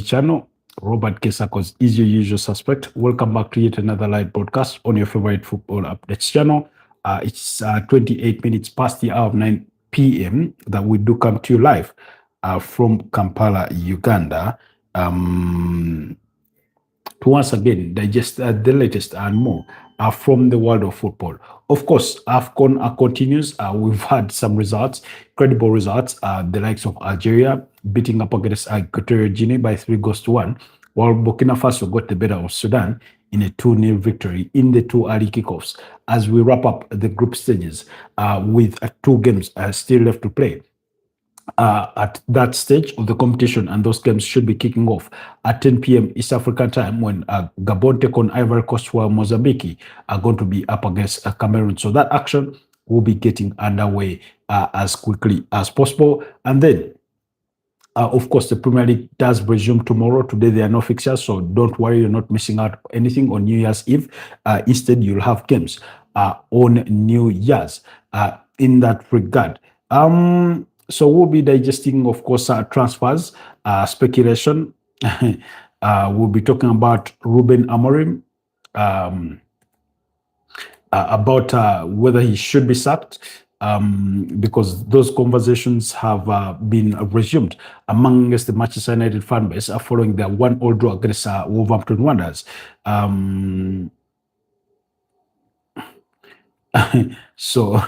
channel. Robert Kesakos is your usual suspect. Welcome back to yet another live broadcast on your favorite football updates channel. It's 28 minutes past the hour of 9 p.m. that we do come to you live from Kampala, Uganda. To once again digest the latest and more from the world of football. Of course, AFCON continues. We've had some results, credible results. The likes of Algeria beating up against Equatorial Guinea by 3-1, while Burkina Faso got the better of Sudan in a 2-0 victory in the two early kickoffs. As we wrap up the group stages with 2 games still left to play. At that stage of the competition, and those games should be kicking off at 10 p.m. East African time when Gabon take on Ivory Coast, while Mozambique are going to be up against Cameroon. So that action will be getting underway as quickly as possible. And then, of course, the Premier League does resume tomorrow. Today, there are no fixtures, so don't worry, you're not missing out anything on New Year's Eve. Instead, you'll have games on New Year's in that regard. So we'll be digesting, of course, transfers, speculation. We'll be talking about Ruben Amorim, about whether he should be sacked, because those conversations have been resumed amongst the Manchester United fan base following their 1-1 draw against Wolverhampton Wanderers. So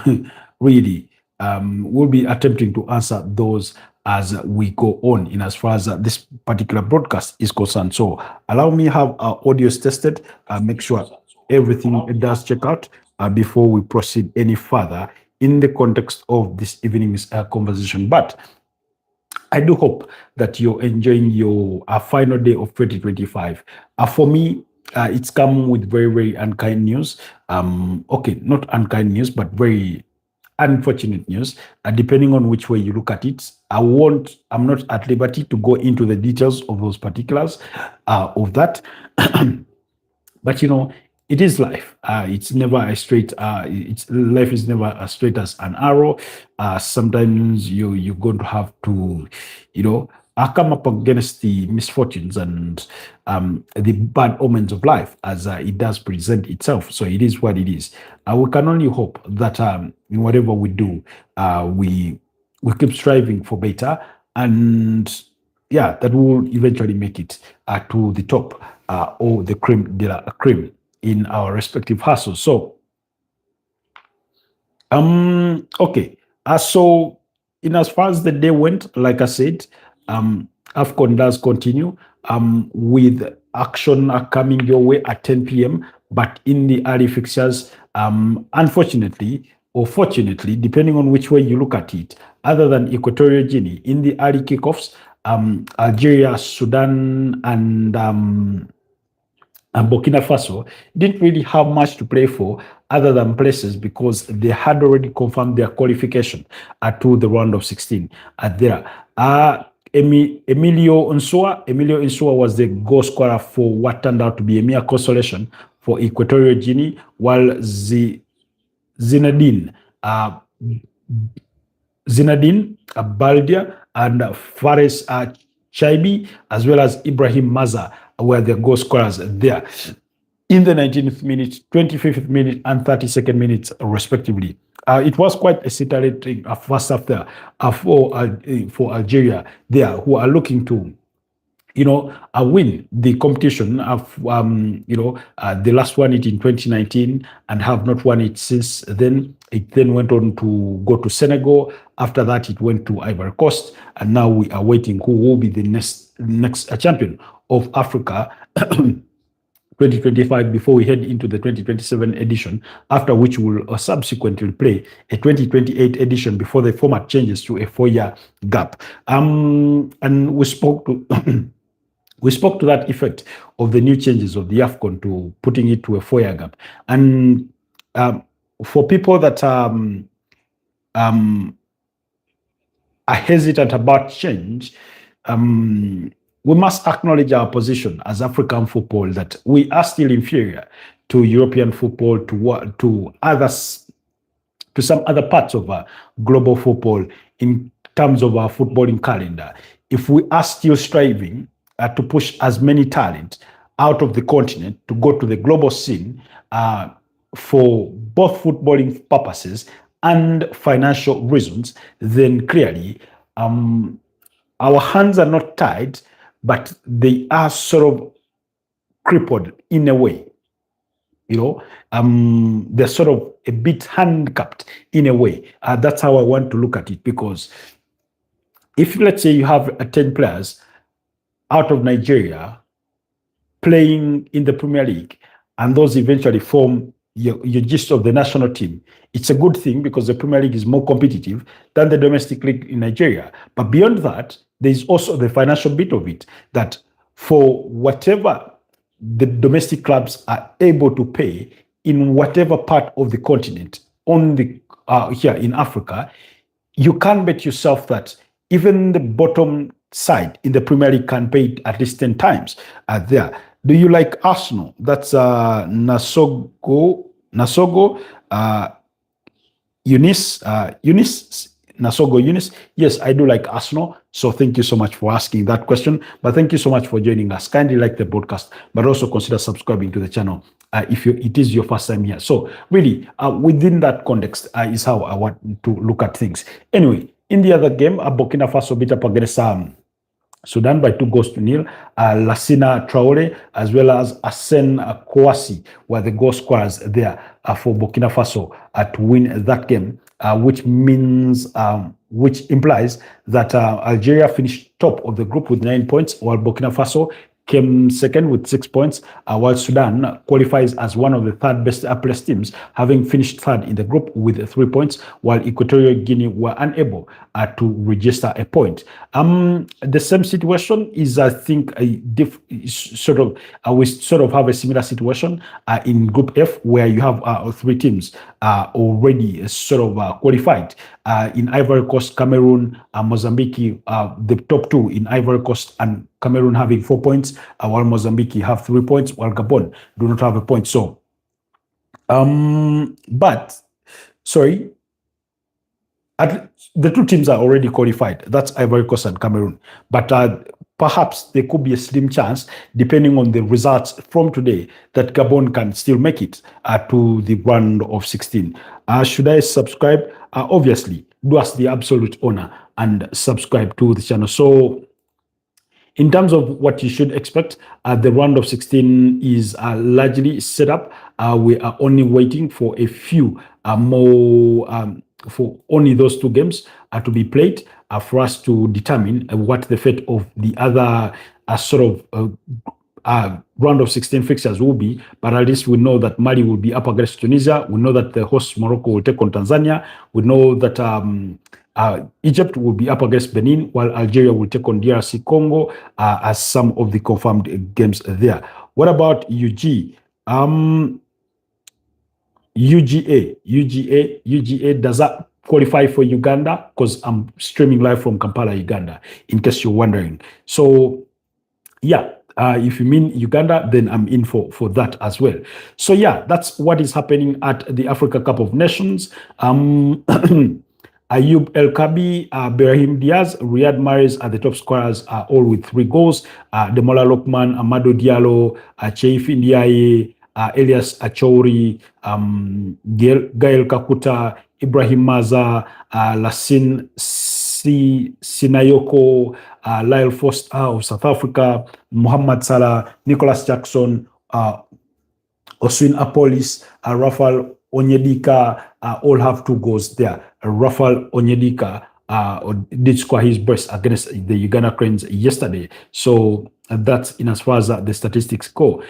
really, we'll be attempting to answer those as we go on in as far as this particular broadcast is concerned. So allow me have our audios tested, make sure everything does check out before we proceed any further in the context of this evening's conversation. But I do hope that you're enjoying your final day of 2025. For me, it's come with very, very unkind news. Okay, not unkind news, but very unfortunate news, depending on which way you look at it. I'm not at liberty to go into the details of those particulars of that. But, you know, it is life. It's never a straight, life is never as straight as an arrow. Sometimes you're going to have to, you know, come up against the misfortunes and the bad omens of life as it does present itself. So it is what it is. We can only hope that in whatever we do, we keep striving for better, and yeah, that we will eventually make it to the top or the creme de la creme in our respective hustles. So, okay. So in as far as the day went, like I said, AFCON does continue with action coming your way at 10 p.m. But in the early fixtures, unfortunately or fortunately, depending on which way you look at it, other than Equatorial Guinea, in the early kickoffs, Algeria, Sudan, and Burkina Faso didn't really have much to play for other than places because they had already confirmed their qualification to the round of 16 there. Emilio Insua was the goal scorer for what turned out to be a mere consolation for Equatorial Guinea, while Zinedine Baldia and Fares Chaibi, as well as Ibrahim Maza, were the goal scorers there in the 19th minute, 25th minute, and 32nd minutes, respectively. It was quite a scintillating first half there for Algeria there, who are looking to, you know, win the competition of, you know, the last one it in 2019 and have not won it since then. It then went on to go to Senegal. After that, it went to Ivory Coast, and now we are waiting who will be the next champion of Africa 2025 before we head into the 2027 edition, after which we'll subsequently play a 2028 edition before the format changes to a 4-year gap. And we spoke to we spoke to that effect of the new changes of the AFCON to putting it to a 4-year gap. And for people that are hesitant about change, we must acknowledge our position as African football, that we are still inferior to European football, to others, to some other parts of global football in terms of our footballing calendar. If we are still striving to push as many talent out of the continent to go to the global scene for both footballing purposes and financial reasons, then clearly our hands are not tied, but they are sort of crippled in a way. They're sort of a bit handicapped in a way. That's how I want to look at it, because if, let's say, you have 10 players out of Nigeria playing in the Premier League, and those eventually form your gist of the national team, it's a good thing because the Premier League is more competitive than the domestic league in Nigeria. But beyond that, there's also the financial bit of it, that for whatever the domestic clubs are able to pay in whatever part of the continent on the here in Africa, you can bet yourself that even the bottom side in the Premier League can pay it at least 10 times there. Do you like Arsenal? That's Nasogo Eunice Nasogo Eunice. Yes, I do like Arsenal. So thank you so much for asking that question. But thank you so much for joining us. Kindly like the broadcast, but also consider subscribing to the channel if it is your first time here. So really, within that context is how I want to look at things. Anyway, in the other game, Burkina Faso beat up against Sudan by 2-0. Lassina Traore as well as Asen Kouassi were the goal scorers there for Burkina Faso to win that game, which implies that Algeria finished top of the group with 9 points, while Burkina Faso came second with 6 points, while Sudan qualifies as one of the third best placed teams, having finished third in the group with 3 points, while Equatorial Guinea were unable to register a point. The same situation is, I think, we sort of have a similar situation in Group F, where you have 3 teams already sort of qualified. In Ivory Coast, Cameroon, Mozambique, the top 2 in Ivory Coast and Cameroon having 4 points, while Mozambique have 3 points, while Gabon do not have a point. So, the 2 teams are already qualified. That's Ivory Coast and Cameroon. But perhaps there could be a slim chance, depending on the results from today, that Gabon can still make it to the round of 16. Should I subscribe? Obviously, do us the absolute honor and subscribe to the channel. So, in terms of what you should expect, the round of 16 is largely set up. We are only waiting for a few more, for only those 2 games to be played for us to determine what the fate of the other round of 16 fixtures will be. But at least we know that Mali will be up against Tunisia. We know that the host Morocco will take on Tanzania. We know that Egypt will be up against Benin, while Algeria will take on DRC Congo as some of the confirmed games there. What about UGA? UGA, does that qualify for Uganda? Because I'm streaming live from Kampala, Uganda, in case you're wondering. So, yeah. If you mean Uganda, then I'm in for that as well. So, yeah, that's what is happening at the Africa Cup of Nations. Ayub El Kabi, Brahim Diaz, Riyad Mahrez are the top scorers, all with 3 goals. Demola Lokman, Amadou Diallo, Cheif Ndiaye, Elias Achouri, Gael Kakuta, Ibrahim Maza, Lassine Sinayoko, Lyle Foster of South Africa, Mohamed Salah, Nicholas Jackson, Oswin Apolis, Rafael Onyedika, all have 2 goals there. Rafael Onyedika did score his best against the Uganda Cranes yesterday. So that's in as far as the statistics go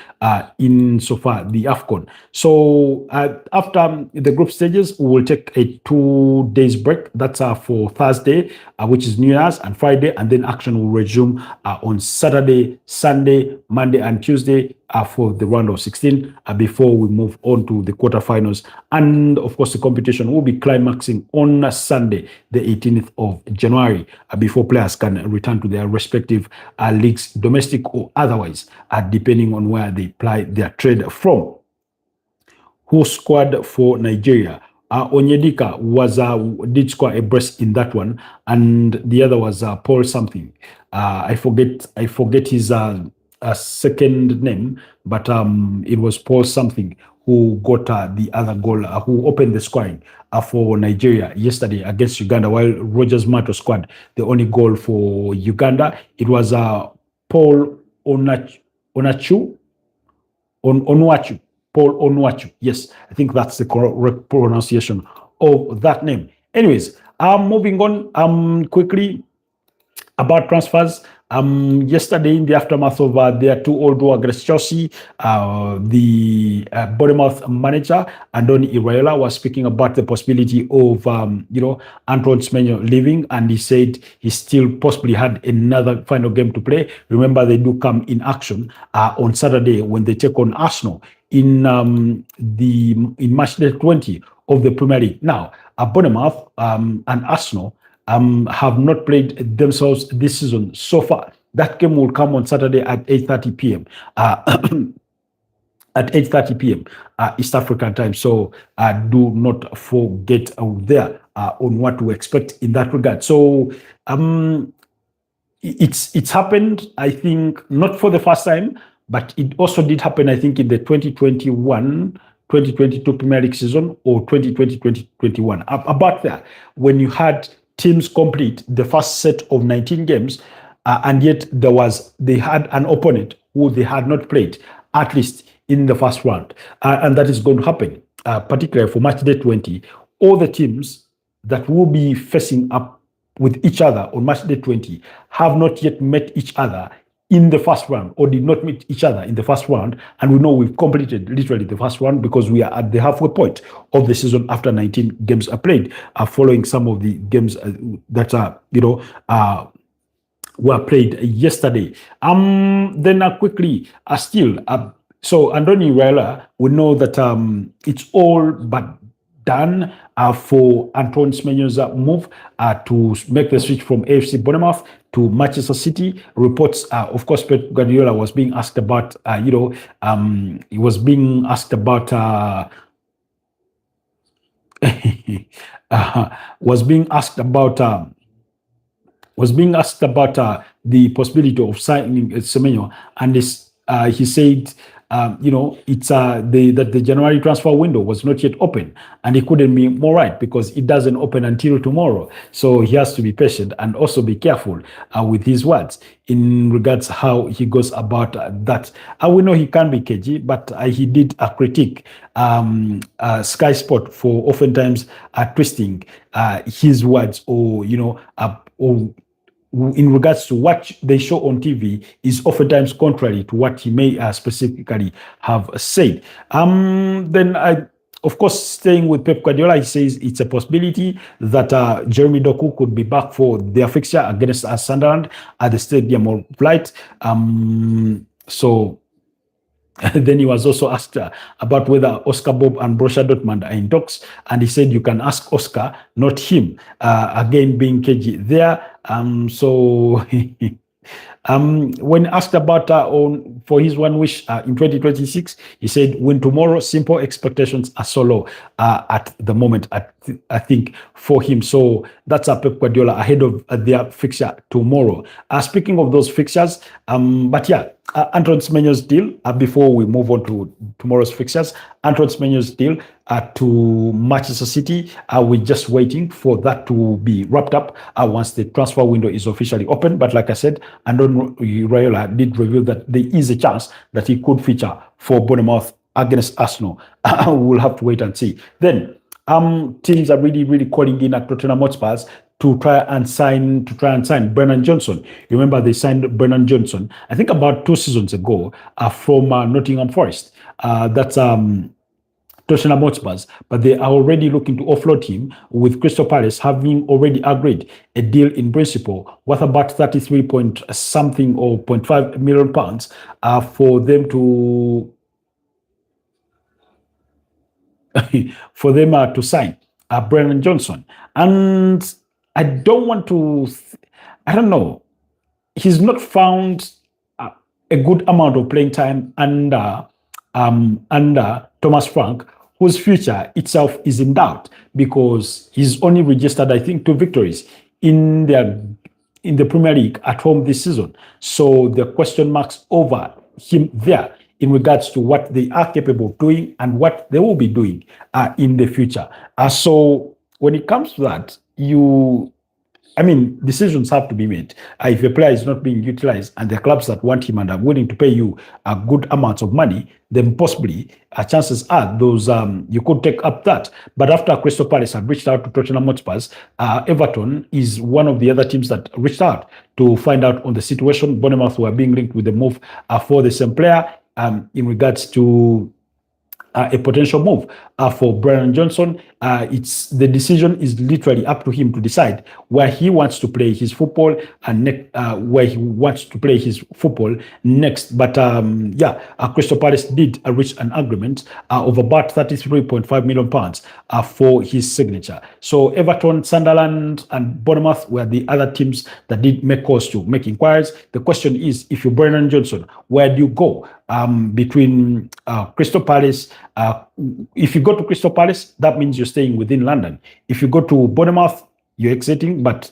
in so far the AFCON. So after the group stages, we will take a 2 days break. That's for Thursday, which is New Year's, and Friday, and then action will resume on Saturday, Sunday, Monday, and Tuesday for the round of 16 before we move on to the quarterfinals. And of course, the competition will be climaxing on Sunday, the 18th of January, before players can return to their respective leagues, domestic or otherwise, depending on where they ply their trade from. Who scored for Nigeria? Onyedika did score a brace in that one, and the other was Paul something. I forget his second name, but it was Paul something who got the other goal, who opened the scoring for Nigeria yesterday against Uganda, while Rogers Mato scored the only goal for Uganda. It was Paul Onachu, Onwachu, Paul Onwachu. Yes, I think that's the correct pronunciation of that name. Anyways, moving on quickly about transfers. Yesterday, in the aftermath of their 2-0 against Chelsea, the Bournemouth manager Andoni Iraola was speaking about the possibility of Antoine Semenyo leaving, and he said he still possibly had another final game to play. Remember, they do come in action on Saturday when they take on Arsenal in match day 20 of the Premier League. Now, Bournemouth and Arsenal have not played themselves this season so far. That game will come on Saturday at 8:30 p.m. At 8:30 p.m. East African time. So do not forget there on what to expect in that regard. So it's happened, I think, not for the first time, but it also did happen, I think, in the 2022 Premier League season, or 2020-2021. About there, when you had teams complete the first set of 19 games, and yet they had an opponent who they had not played, at least in the first round. And that is going to happen, particularly for match day 20. All the teams that will be facing up with each other on match day 20 have not yet met each other in the first round, or did not meet each other in the first round. And we know we've completed literally the first round, because we are at the halfway point of the season after 19 games are played, following some of the games that were played yesterday. Then quickly, so Andoni Iraola, we know that it's all but done for Antoine Semenyo's move to make the switch from AFC Bournemouth to Manchester City. Reports, of course, Pep Guardiola was being asked about, he was being asked about, was being asked about the possibility of signing Semenyo, and he said, that the January transfer window was not yet open, and he couldn't be more right, because it doesn't open until tomorrow. So he has to be patient and also be careful with his words in regards how he goes about that. We know he can be cagey, but he did critique Sky Sport for oftentimes twisting his words, or in regards to what they show on TV is oftentimes contrary to what he may specifically have said. Then, of course, staying with Pep Guardiola, he says it's a possibility that Jeremy Doku could be back for their fixture against Sunderland at the Stadium of Light. Then he was also asked about whether Oscar Bob and Borussia Dortmund are in talks, and he said you can ask Oscar, not him. Again, being cagey there. When asked about for his one wish in 2026, he said, "Win tomorrow. Simple, expectations are so low at the moment. I think for him." So that's Pep Guardiola ahead of their fixture tomorrow. Speaking of those fixtures, Antoine Semenyo's deal. Before we move on to tomorrow's fixtures, Antoine Semenyo's deal to Manchester City. We're just waiting for that to be wrapped up once the transfer window is officially open. But like I said, Andoni Iraola did reveal that there is a chance that he could feature for Bournemouth against Arsenal. We'll have to wait and see. Then teams are really, really calling in at Tottenham Hotspur to try and sign Brennan Johnson. You remember they signed Brennan Johnson, I think about 2 seasons ago, from Nottingham Forest. That's Tottenham Hotspurs, but they are already looking to offload him, with Crystal Palace having already agreed a deal in principle worth about 33 point something or 0.5 million pounds for them to to sign Brennan Johnson. And I don't want to, I don't know, he's not found a good amount of playing time under Thomas Frank, whose future itself is in doubt, because he's only registered, I think, 2 victories in their in the Premier League at home this season. So the question marks over him there in regards to what they are capable of doing and what they will be doing in the future. So when it comes to that, decisions have to be made. If a player is not being utilized and the clubs that want him and are willing to pay you a good amounts of money, then possibly chances are those you could take up that. But after Crystal Palace have reached out to Tottenham Hotspur, Everton is one of the other teams that reached out to find out on the situation. Bournemouth were being linked with the move for the same player in regards to a potential move for Brennan Johnson. The decision is literally up to him to decide where he wants to play his football and where he wants to play his football next. But Crystal Palace did reach an agreement of about £33.5 million for his signature. So Everton, Sunderland, and Bournemouth were the other teams that did make calls to make inquiries. The question is, if you're Brennan Johnson, where do you go between Crystal Palace? If you go to Crystal Palace, that means you're staying within London. If you go to Bournemouth, you're exiting. But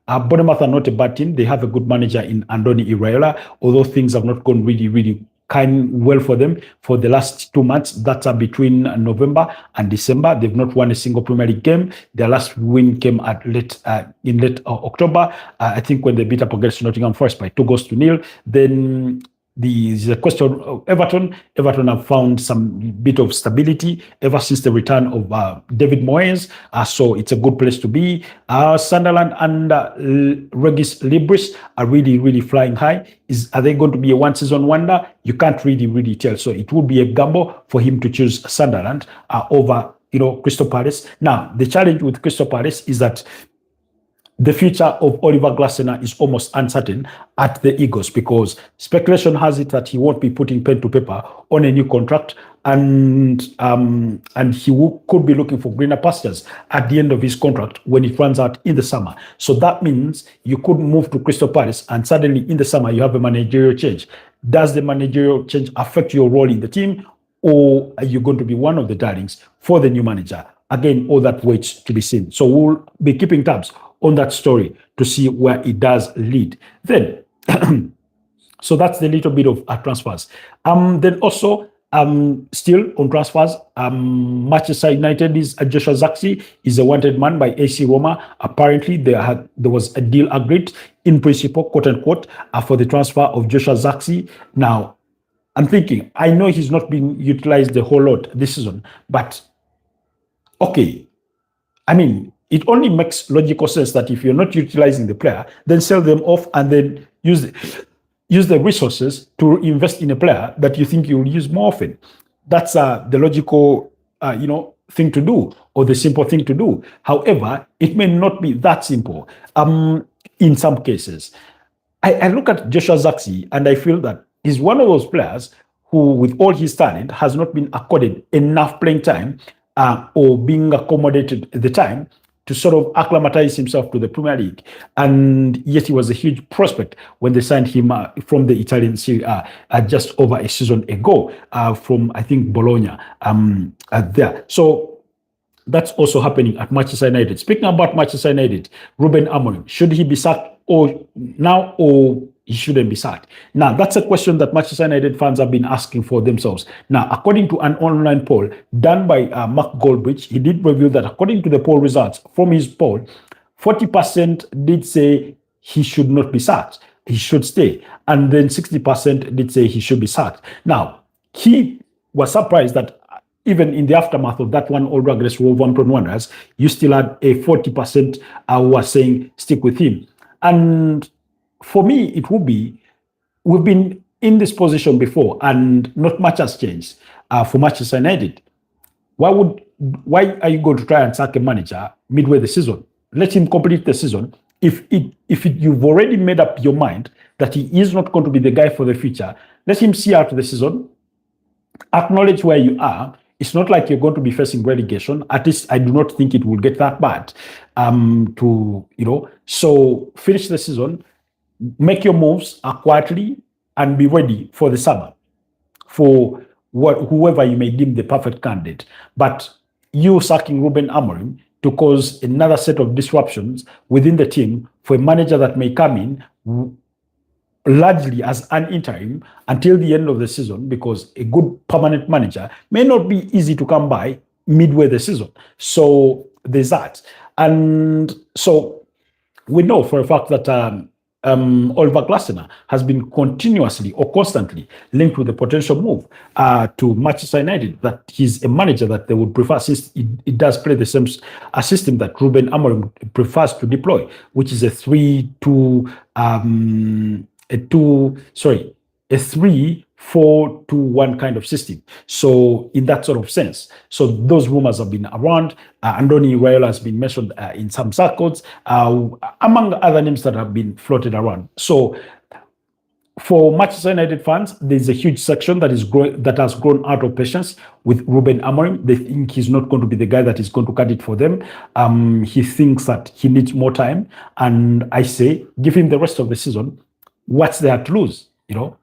Bournemouth are not a bad team. They have a good manager in Andoni Iraola, although things have not gone really well for them for the last 2 months. That's between November and December. They've not won a single Premier League game. Their last win came in late October, I think, when they beat up against Nottingham Forest by 2-0. Then the question of Everton. Everton have found some bit of stability ever since the return of David Moyes, so it's a good place to be. Sunderland and Regis Libris are really flying high. Are they going to be a one-season wonder? You can't really tell. So it would be a gamble for him to choose Sunderland over Crystal Palace. Now the challenge with Crystal Palace is that the future of Oliver Glasner is almost uncertain at the Eagles, because speculation has it that he won't be putting pen to paper on a new contract, and he could be looking for greener pastures at the end of his contract when it runs out in the summer. So that means you could move to Crystal Palace and suddenly in the summer you have a managerial change. Does the managerial change affect your role in the team, or are you going to be one of the darlings for the new manager? Again, all that waits to be seen. So we'll be keeping tabs on that story to see where it does lead. Then, so that's the little bit of transfers. Then also, still on transfers, Manchester United's Joshua Zirkzee is a wanted man by AC Roma. Apparently, there was a deal agreed in principle, quote unquote, for the transfer of Joshua Zirkzee. Now, I'm thinking, I know he's not been utilized the whole lot this season, but okay, it only makes logical sense that if you're not utilizing the player, then sell them off and then use the resources to invest in a player that you think you'll use more often. That's the logical, thing to do, or the simple thing to do. However, it may not be that simple. In some cases, I look at Joshua Zirkzee and I feel that he's one of those players who, with all his talent, has not been accorded enough playing time or being accommodated at the time to sort of acclimatize himself to the Premier League. And yet he was a huge prospect when they signed him from the Italian Serie A just over a season ago from, I think, Bologna there. So that's also happening at Manchester United. Speaking about Manchester United, Ruben Amorim, should he be sacked or he shouldn't be sacked? Now, that's a question that Manchester United fans have been asking for themselves. Now, according to an online poll done by Mark Goldbridge, he did reveal that according to the poll results from his poll, 40% did say he should not be sacked, he should stay. And then 60% did say he should be sacked. Now, he was surprised that even in the aftermath of that 1-1 against Wolverhampton Wanderers, you still had a 40% who were saying stick with him. And for me, it would be, we've been in this position before and not much has changed for Manchester United. Why are you going to try and sack a manager midway the season? Let him complete the season. If you've already made up your mind that he is not going to be the guy for the future, let him see out the season, acknowledge where you are. It's not like you're going to be facing relegation. At least I do not think it will get that bad. So finish the season, make your moves quietly, and be ready for the summer for whoever you may deem the perfect candidate. But you sacking Ruben Amorim to cause another set of disruptions within the team for a manager that may come in largely as an interim until the end of the season, because a good permanent manager may not be easy to come by midway the season. So there's that. And so we know for a fact that Oliver Glasner has been continuously or constantly linked with the potential move to Manchester United, that he's a manager that they would prefer, since it does play the same system that Ruben Amorim prefers to deploy, which is a 3-4-2-1 kind of system. So in that sort of sense, so those rumors have been around. Andoni Iraola has been mentioned in some circles, among other names that have been floated around. So for Manchester United fans, there's a huge section that has grown out of patience with Ruben Amorim. They think he's not going to be the guy that is going to cut it for them. He thinks that he needs more time, and I say, give him the rest of the season. What's there to lose, you know?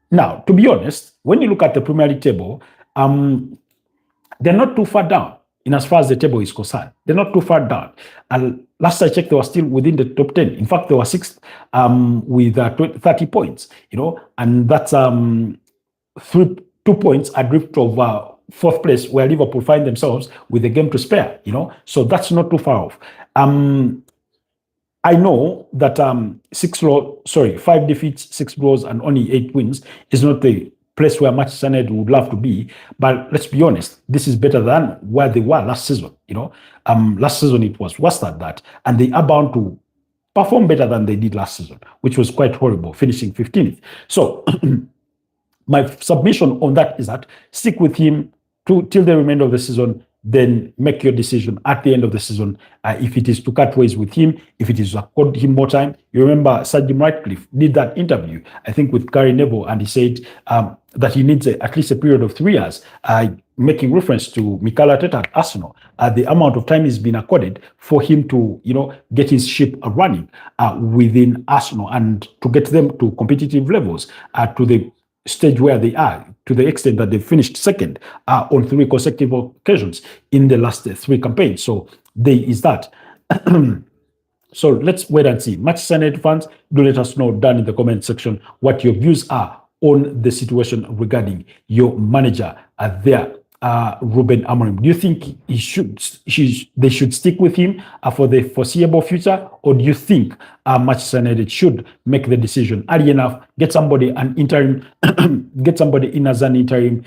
Now, to be honest, when you look at the Premier League table, they're not too far down in as far as the table is concerned. They're not too far down. And last I checked, they were still within the top 10. In fact, they were sixth with 30 points, you know, and that's 2 points adrift of fourth place, where Liverpool find themselves with a game to spare, you know. So that's not too far off. I know that 5 defeats, 6 draws, and only 8 wins is not the place where Manchester United would love to be. But let's be honest, this is better than where they were last season. You know, last season it was worse than that, and they are bound to perform better than they did last season, which was quite horrible, finishing 15th. So my submission on that is that stick with him till the remainder of the season. Then make your decision at the end of the season. If it is to cut ways with him, if it is to accord him more time. You remember Sir Jim Ratcliffe did that interview, I think, with Gary Neville, and he said that he needs at least a period of 3 years, making reference to Mikel Arteta at Arsenal, the amount of time has been accorded for him to, you know, get his ship running within Arsenal and to get them to competitive levels, to the stage where they are, to the extent that they finished second on 3 consecutive occasions in the last 3 campaigns. So there is that. So let's wait and see. Manchester United fans, do let us know down in the comment section what your views are on the situation regarding your manager there, Ruben Amorim. Do you think they should stick with him for the foreseeable future, or do you think Manchester United should make the decision early enough, get somebody an interim, get somebody in as an interim,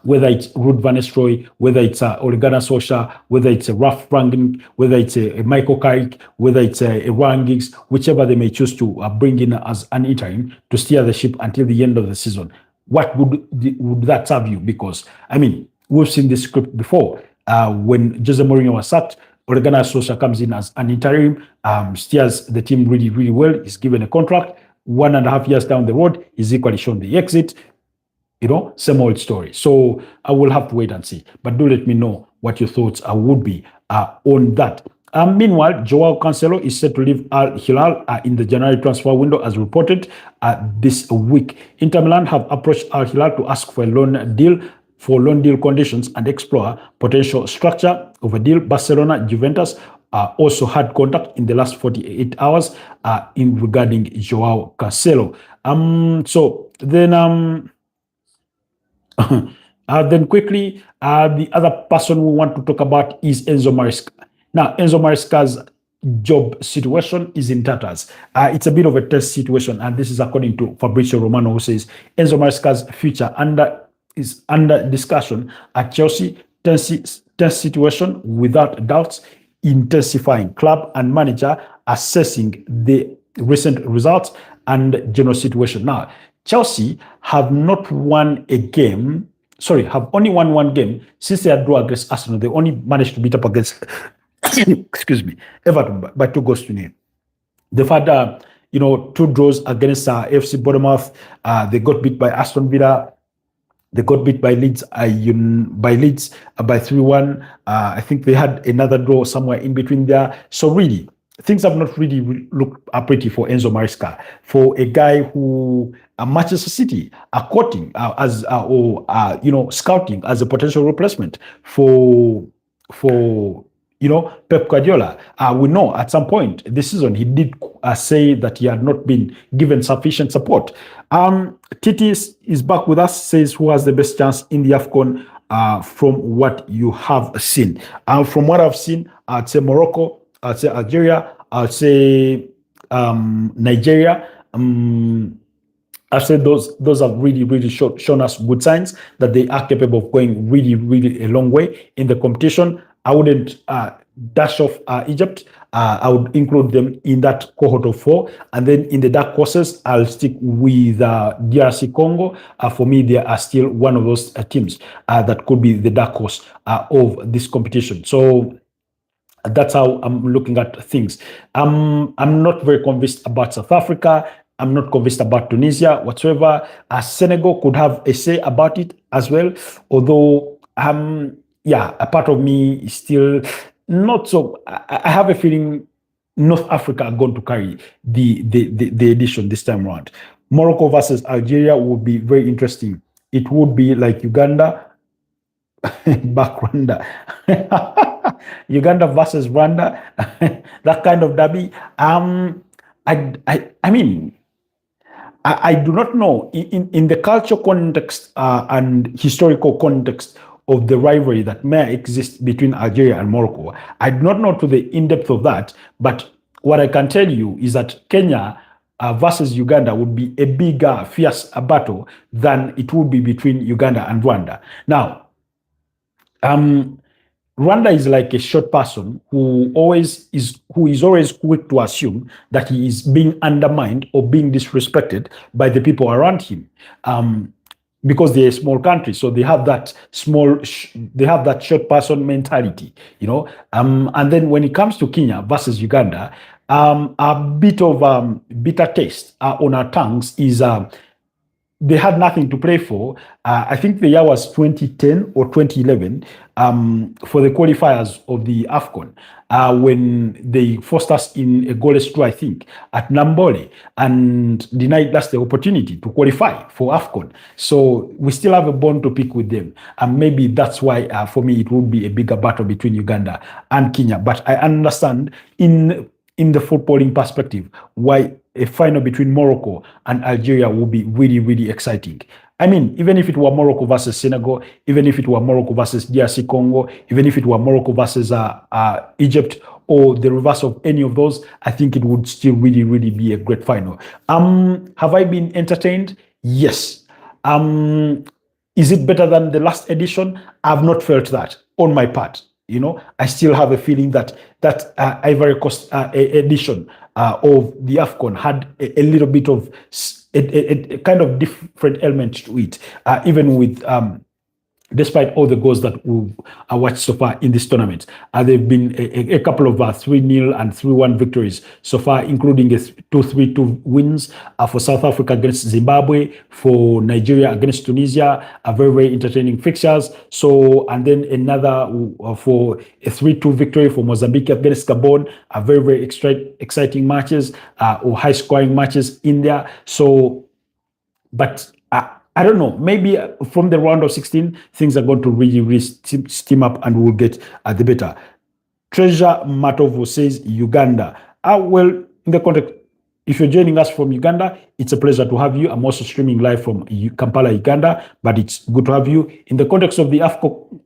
whether it's Ruud van Nistelrooy, whether it's Ole Gunnar Solskjaer, whether it's a Ralf Rangnick, whether it's a Michael Carrick, whether it's a Ryan Giggs, whichever they may choose to bring in as an interim to steer the ship until the end of the season. What would that serve you? Because, I mean, we've seen this script before. When Jose Mourinho was sacked, Ole Gunnar Solskjaer comes in as an interim, steers the team really, really well. He's given a contract. 1.5 years down the road, he's equally shown the exit. You know, same old story. So I will have to wait and see. But do let me know what your thoughts would be on that. Meanwhile, Joao Cancelo is set to leave Al Hilal in the January transfer window, as reported this week. Inter Milan have approached Al Hilal to ask for a loan deal conditions and explore potential structure of a deal. Barcelona, Juventus also had contact in the last 48 hours in regarding Joao Cancelo. So then. Then quickly, the other person we want to talk about is Enzo Maresca. Now, Enzo Maresca's job situation is in tatters. It's a bit of a test situation, and this is according to Fabrizio Romano, who says Enzo Maresca's future is under discussion at Chelsea. Test situation without doubts, intensifying. Club and manager assessing the recent results and general situation. Now, Chelsea have only won one game since their draw against Arsenal. They only managed to beat up against, Everton by 2 goals to 0. They've had, 2 draws against AFC Bournemouth. They got beat by Aston Villa. They got beat by Leeds by 3-1. I think they had another draw somewhere in between there. So really, things have not really looked pretty for Enzo Maresca, for a guy who Manchester City are courting scouting as a potential replacement for for Pep Guardiola. We know at some point this season he did say that he had not been given sufficient support. Titi is back with us. Says who has the best chance in the AFCON from what you have seen. From what I've seen, I'd say Morocco. I'd say Algeria. I'd say Nigeria. I said those have really shown us good signs that they are capable of going really a long way in the competition. I wouldn't dash off Egypt. I would include them in that cohort of 4. And then in the dark horses, I'll stick with DRC Congo. For me, they are still one of those teams that could be the dark horse of this competition. So that's how I'm looking at things. I'm not very convinced about South Africa. I'm not convinced about Tunisia whatsoever. Senegal could have a say about it as well, although a part of me is still not so. I have a feeling North Africa are going to carry the edition this time around. Morocco versus Algeria would be very interesting. It would be like Uganda back Rwanda. Uganda versus Rwanda, that kind of derby. I mean, I do not know in the cultural context and historical context of the rivalry that may exist between Algeria and Morocco. I do not know to the in-depth of that, but what I can tell you is that Kenya versus Uganda would be a bigger, fierce battle than it would be between Uganda and Rwanda. Now, Rwanda is like a short person who is always quick to assume that he is being undermined or being disrespected by the people around him, because they're a small country, so they have that short person mentality, And then when it comes to Kenya versus Uganda, a bit of bitter taste on our tongues is. They had nothing to play for. I think the year was 2010 or 2011 for the qualifiers of the AFCON when they forced us in a goalless draw, I think, at Nambole and denied us the opportunity to qualify for AFCON. So we still have a bone to pick with them. And maybe that's why, for me, it would be a bigger battle between Uganda and Kenya. But I understand in the footballing perspective why a final between Morocco and Algeria will be really exciting. I mean, even if it were Morocco versus Senegal, even if it were Morocco versus DRC Congo, even if it were Morocco versus Egypt, or the reverse of any of those, I think it would still really be a great final. Have I been entertained? Yes. Is it better than the last edition? I've not felt that on my part. I still have a feeling that Ivory Coast edition of the AFCON had a little bit of a kind of different element to it, even with despite all the goals that we've watched so far in this tournament. There have been a couple of 3-0 and 3-1 victories so far, including a 2-3-2 wins for South Africa against Zimbabwe, for Nigeria against Tunisia, very entertaining fixtures. So, and then another for a 3-2 victory for Mozambique against Gabon, very exciting matches or high-scoring matches in there. So, but I don't know. Maybe from the round of 16, things are going to really steam up and we'll get the better. Treasure Matovo says Uganda. Well, in the context, if you're joining us from Uganda, it's a pleasure to have you. I'm also streaming live from Kampala, Uganda, but it's good to have you. In the context of the AFCON,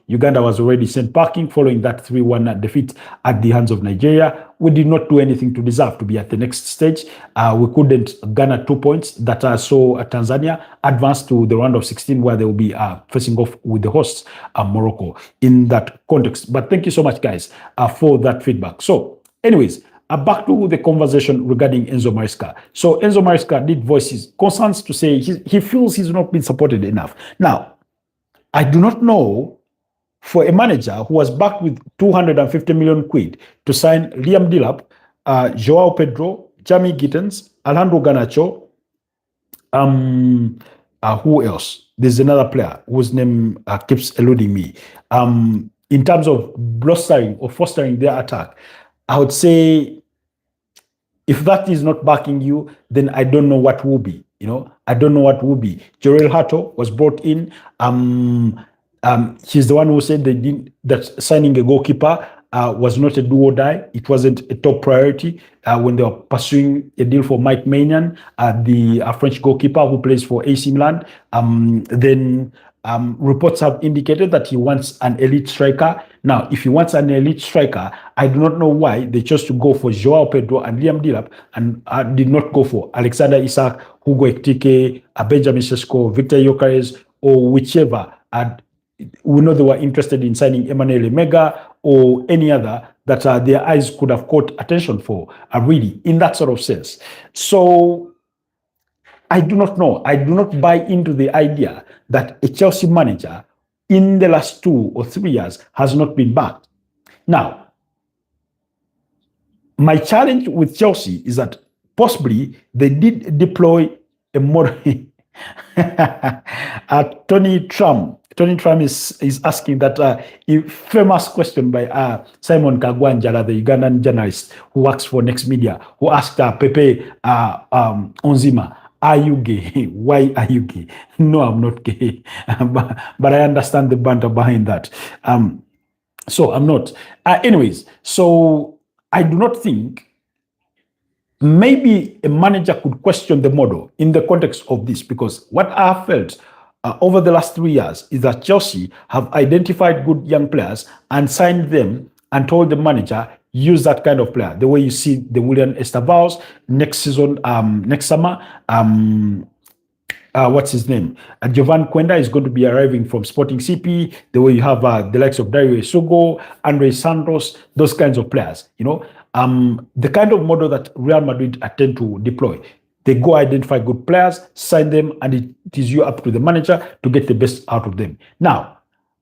Uganda was already sent packing following that 3-1 defeat at the hands of Nigeria. We did not do anything to deserve to be at the next stage. We couldn't garner 2 points that saw Tanzania advance to the round of 16 where they will be facing off with the hosts, Morocco, in that context. But thank you so much, guys, for that feedback. So anyways, back to the conversation regarding Enzo Maresca. So Enzo Maresca did voice his concerns to say he feels he's not been supported enough. Now, I do not know for a manager who was backed with 250 million quid to sign Liam Delap, Joao Pedro, Jamie Gittens, Alejandro Garnacho, who else? There's another player whose name keeps eluding me. In terms of blustering or fostering their attack, I would say if that is not backing you, then I don't know what will be. I don't know what will be. Jorel Hato was brought in. He's the one who said that signing a goalkeeper was not a do or die. It wasn't a top priority when they were pursuing a deal for Mike Maignan, the French goalkeeper who plays for AC Milan. Then reports have indicated that he wants an elite striker. Now, if he wants an elite striker, I do not know why they chose to go for Joao Pedro and Liam Delap and did not go for Alexander Isak, Hugo Ekitike, Benjamin Sesko, Victor Gyökeres, or whichever. We know they were interested in signing Emmanuel Emega or any other that their eyes could have caught attention for, really, in that sort of sense. So I do not know. I do not buy into the idea that a Chelsea manager in the last 2 or 3 years has not been backed. Now, my challenge with Chelsea is that possibly they did deploy a more Tony Trump is asking that a famous question by Simon Kagwanjala, the Ugandan journalist who works for Next Media, who asked Pepe Onzima, are you gay? Why are you gay? No, I'm not gay. but I understand the banter behind that. So I'm not. Anyways, so I do not think maybe a manager could question the model in the context of this, because what I have felt over the last 3 years is that Chelsea have identified good young players and signed them and told the manager, use that kind of player. The way you see the William Estavos next season, next summer, what's his name? Jovan Quenda is going to be arriving from Sporting CP. The way you have the likes of Dario Esogo, Andre Santos, those kinds of players, the kind of model that Real Madrid tend to deploy. They go identify good players, sign them, and it is you up to the manager to get the best out of them. Now,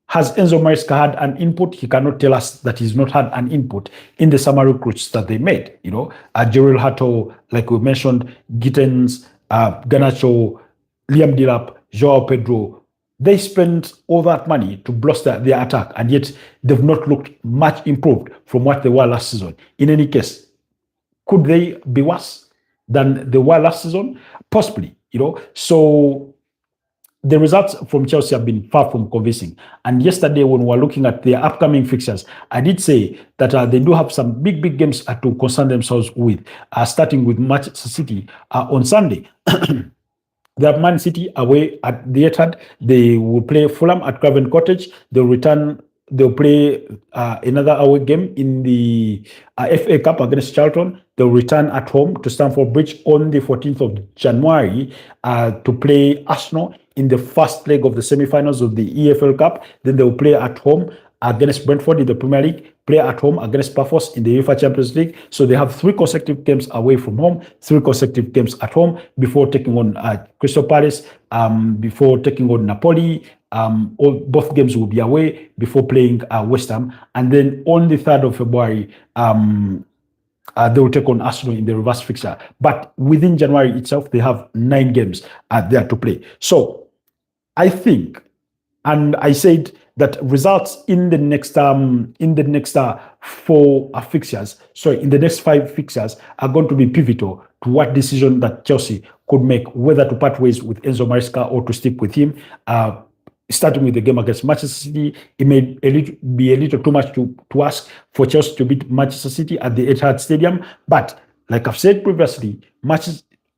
has Enzo Maresca had an input? He cannot tell us that he's not had an input in the summer recruits that they made. Jeril Hato, like we mentioned, Gittens, Garnacho, Liam Delap, Joao Pedro. They spent all that money to bolster their attack, and yet they've not looked much improved from what they were last season. In any case, could they be worse than they were last season? Possibly, So the results from Chelsea have been far from convincing. And yesterday, when we were looking at their upcoming fixtures, I did say that they do have some big games to concern themselves with, starting with Manchester City on Sunday. They have Man City away at the Etihad. They will play Fulham at Craven Cottage. They'll play another away game in the FA Cup against Charlton. They'll return at home to Stamford Bridge on the 14th of January to play Arsenal in the first leg of the semi-finals of the EFL Cup. Then they'll play at home against Brentford in the Premier League, play at home against Paphos in the UEFA Champions League. So they have 3 consecutive games away from home, 3 consecutive games at home before taking on Crystal Palace, before taking on Napoli. Both games will be away before playing West Ham. And then on the 3rd of February, they will take on Arsenal in the reverse fixture. But within January itself, they have 9 games there to play. So I think, and I said that results in the next 4 fixtures, in the next 5 fixtures, are going to be pivotal to what decision that Chelsea could make, whether to part ways with Enzo Maresca or to stick with him. Starting with the game against Manchester City, it may be a little too much to ask for Chelsea to beat Manchester City at the Etihad Stadium. But like I've said previously,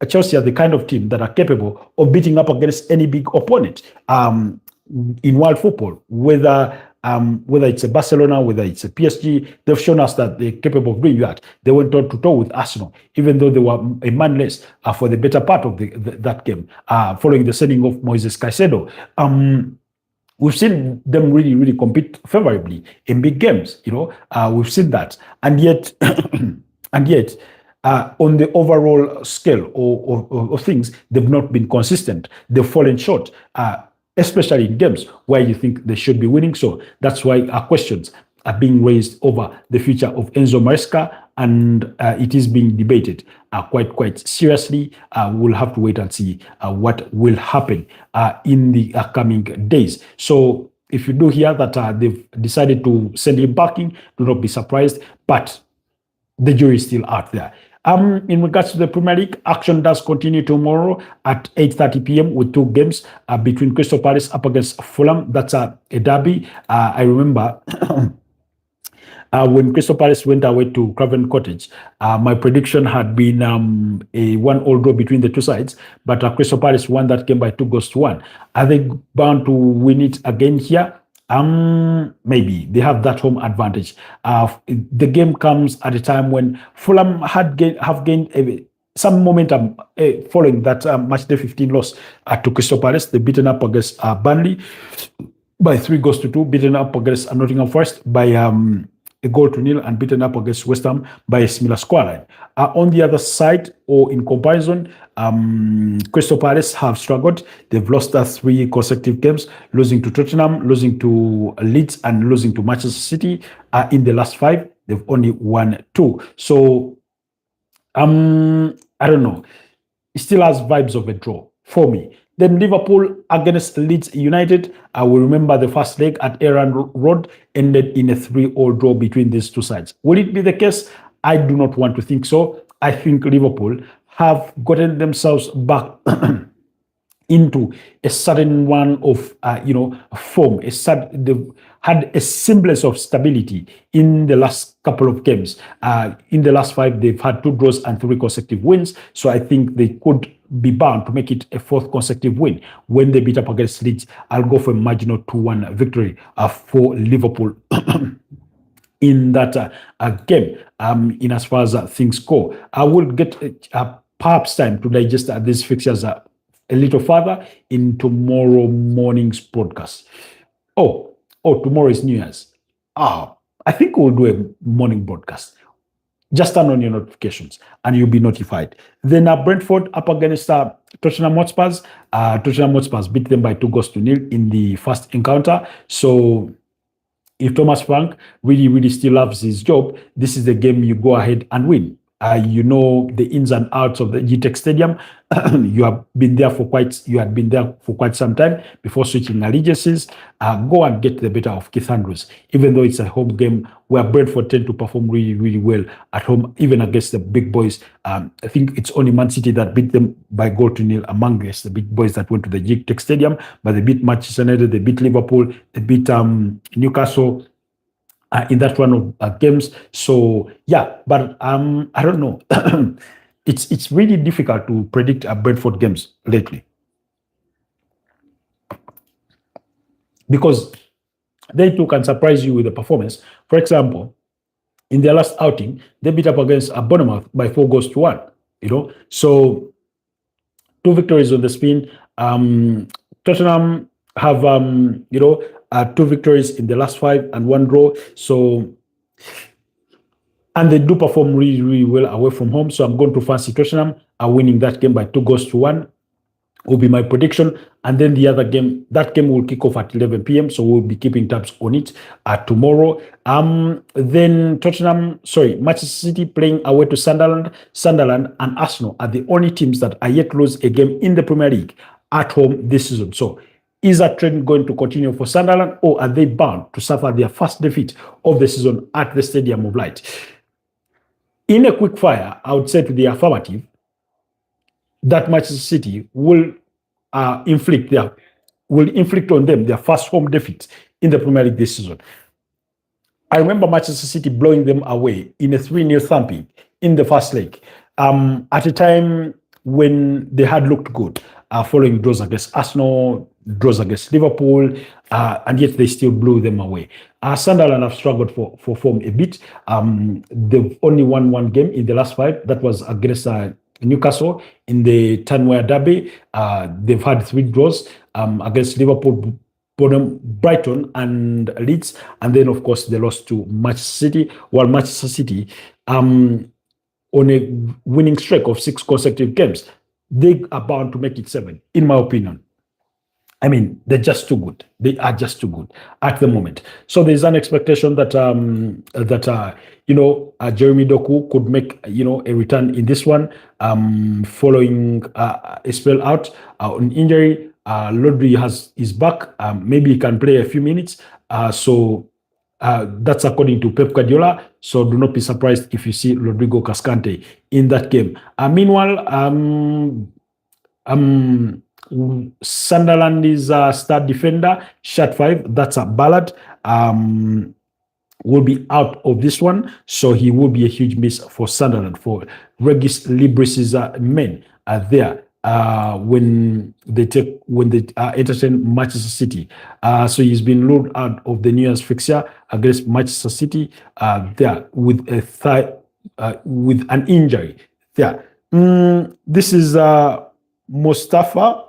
Chelsea are the kind of team that are capable of beating up against any big opponent in world football, whether it's a Barcelona, whether it's a PSG. They've shown us that they're capable of doing that. They went toe to toe with Arsenal, even though they were a man less for the better part of that game, following the sending of Moises Caicedo. We've seen them really compete favorably in big games. We've seen that, and yet, on the overall scale of things, they've not been consistent. They've fallen short, especially in games where you think they should be winning. So that's why our questions are being raised over the future of Enzo Maresca, and it is being debated quite seriously. We'll have to wait and see what will happen in the coming days. So if you do hear that they've decided to send him packing, do not be surprised, but the jury is still out there. In regards to the Premier League, action does continue tomorrow at 8:30 p.m. with two games between Crystal Palace up against Fulham. That's a derby. I remember when Crystal Palace went away to Craven Cottage, my prediction had been a 1-all draw between the two sides, but Crystal Palace won that game by 2-1. Are they bound to win it again here? Maybe they have that home advantage. The game comes at a time when Fulham have gained some momentum following that match day 15 loss to Crystal Palace. They beaten up against Burnley by 3-2, beaten up against Nottingham Forest by a 0-0, and beaten up against West Ham by a similar scoreline. On the other side, or in comparison, Crystal Palace have struggled. They've lost 3 consecutive games, losing to Tottenham, losing to Leeds, and losing to Manchester City. In the last 5, they've only won 2. So, I don't know. It still has vibes of a draw for me. Then Liverpool against Leeds United. I will remember the first leg at Aaron Road ended in a 3-all draw between these two sides. Will it be the case? I do not want to think so. I think Liverpool have gotten themselves back into a certain one of form. They've had a semblance of stability in the last couple of games. In the last 5, they've had 2 draws and 3 consecutive wins. So I think they could be bound to make it a 4th consecutive win when they beat up against Leeds. I'll go for a marginal 2-1 victory for Liverpool in that game. In as far as things go, I will get perhaps time to digest these fixtures a little further in tomorrow morning's podcast. Tomorrow is New Year's. I think we'll do a morning broadcast. Just turn on your notifications and you'll be notified. Then Brentford up against Tottenham Hotspurs. Tottenham Hotspurs beat them by 2-0 in the first encounter. So if Thomas Frank really still loves his job, this is the game you go ahead and win. You know the ins and outs of the GTEC Stadium. You had been there for quite some time before switching allegiances. Go and get the better of Keith Andrews, even though it's a home game where Brentford tend to perform really well at home, even against the big boys. I think it's only Man City that beat them by 0-0 amongst the big boys that went to the GTEC Stadium. But they beat Manchester United, they beat Liverpool, they beat Newcastle in that run of games. So yeah, but I don't know. It's really difficult to predict Brentford games lately, because they too can surprise you with a performance. For example, in their last outing, they beat up against Bournemouth by 4-1. So 2 victories on the spin. Tottenham have 2 victories in the last 5 and 1 draw. So, and they do perform really well away from home. So I'm going to fancy Tottenham are winning that game by 2-1. Will be my prediction. And then the other game, that game will kick off at 11 p.m. So we'll be keeping tabs on it tomorrow. Then Manchester City playing away to Sunderland. Sunderland and Arsenal are the only teams that are yet to lose a game in the Premier League at home this season. So is that trend going to continue for Sunderland, or are they bound to suffer their first defeat of the season at the Stadium of Light? In a quick fire, I would say to the affirmative that Manchester City will inflict on them their first home defeat in the Premier League this season. I remember Manchester City blowing them away in a 3-0 thumping in the first leg at a time when they had looked good, following draws against Arsenal, draws against Liverpool, and yet they still blew them away. Sunderland have struggled for form a bit. They've only won 1 game in the last 5. That was against Newcastle in the Tanware Derby. They've had 3 draws against Liverpool, Brighton, and Leeds. And then, of course, they lost to Manchester City, while Manchester City, on a winning streak of 6 consecutive games, they are bound to make it 7, in my opinion. I mean, they're just too good. They are just too good at the moment. So there's an expectation that Jeremy Doku could make a return in this one, following a spell out on injury. Lodri is back. Maybe he can play a few minutes. So That's according to Pep Guardiola. So do not be surprised if you see Rodrigo Cascante in that game. Meanwhile, Sunderland is star defender, shot 5. That's a Ballard. Will be out of this one, so he will be a huge miss for Sunderland. For Regis Libris's men are there when they entertain Manchester City. So he's been ruled out of the New Year's fixture against Manchester City there with a thigh, with an injury there. This is Mustafa.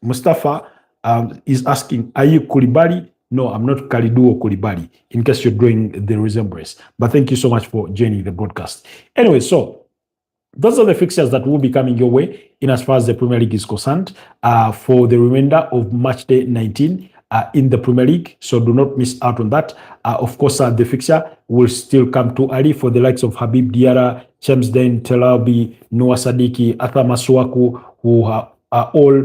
Mustafa is asking, are you Koulibaly? No, I'm not Kalidou or Koulibaly, in case you're drawing the resemblance. But thank you so much for joining the broadcast. Anyway, so those are the fixtures that will be coming your way in as far as the Premier League is concerned for the remainder of match day 19 in the Premier League. So do not miss out on that. Of course, the fixture will still come too early for the likes of Habib Diarra, Chemsden, Telabi, Noah Sadiki, Arthur Masuaku, who are all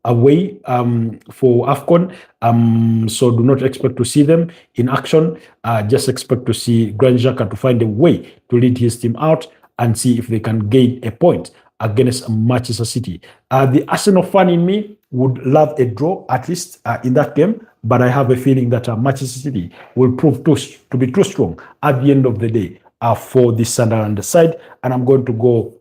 away for AFCON. So do not expect to see them in action. Just expect to see Granit Xhaka to find a way to lead his team out and see if they can gain a point against Manchester City. The Arsenal fan in me would love a draw, at least in that game, but I have a feeling that Manchester City will prove to be too strong at the end of the day for the Sunderland side, and I'm going to go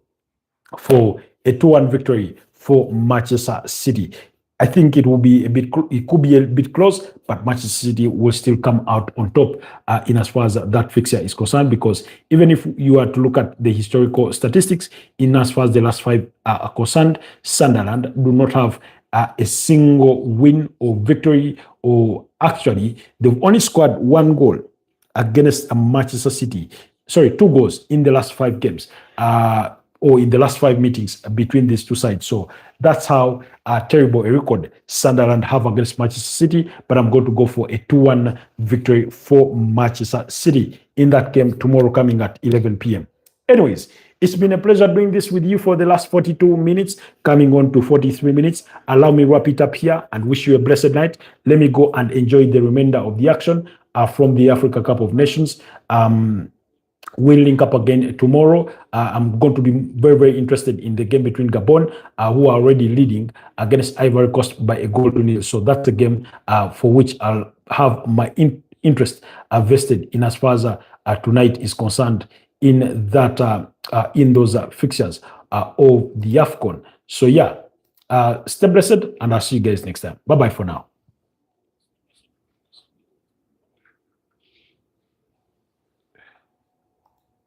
for a 2-1 victory for Manchester City. I think it could be a bit close, but Manchester City will still come out on top in as far as that fixture is concerned, because even if you are to look at the historical statistics, in as far as the last 5 are concerned, Sunderland do not have a single win or victory, or actually, they've only scored 1 goal against Manchester City. Sorry, 2 goals in the last 5 games. Or in the last 5 meetings between these two sides. So that's how terrible a record Sunderland have against Manchester City. But I'm going to go for a 2-1 victory for Manchester City in that game tomorrow, coming at 11 p.m. Anyways, it's been a pleasure doing this with you for the last 42 minutes, coming on to 43 minutes. Allow me to wrap it up here and wish you a blessed night. Let me go and enjoy the remainder of the action from the Africa Cup of Nations. We'll link up again tomorrow. I'm going to be very, very interested in the game between Gabon, who are already leading, against Ivory Coast by a goal to nil. So that's a game for which I'll have my interest vested in as far as tonight is concerned in that in those fixtures of the AFCON. So yeah, stay blessed, and I'll see you guys next time. Bye-bye for now.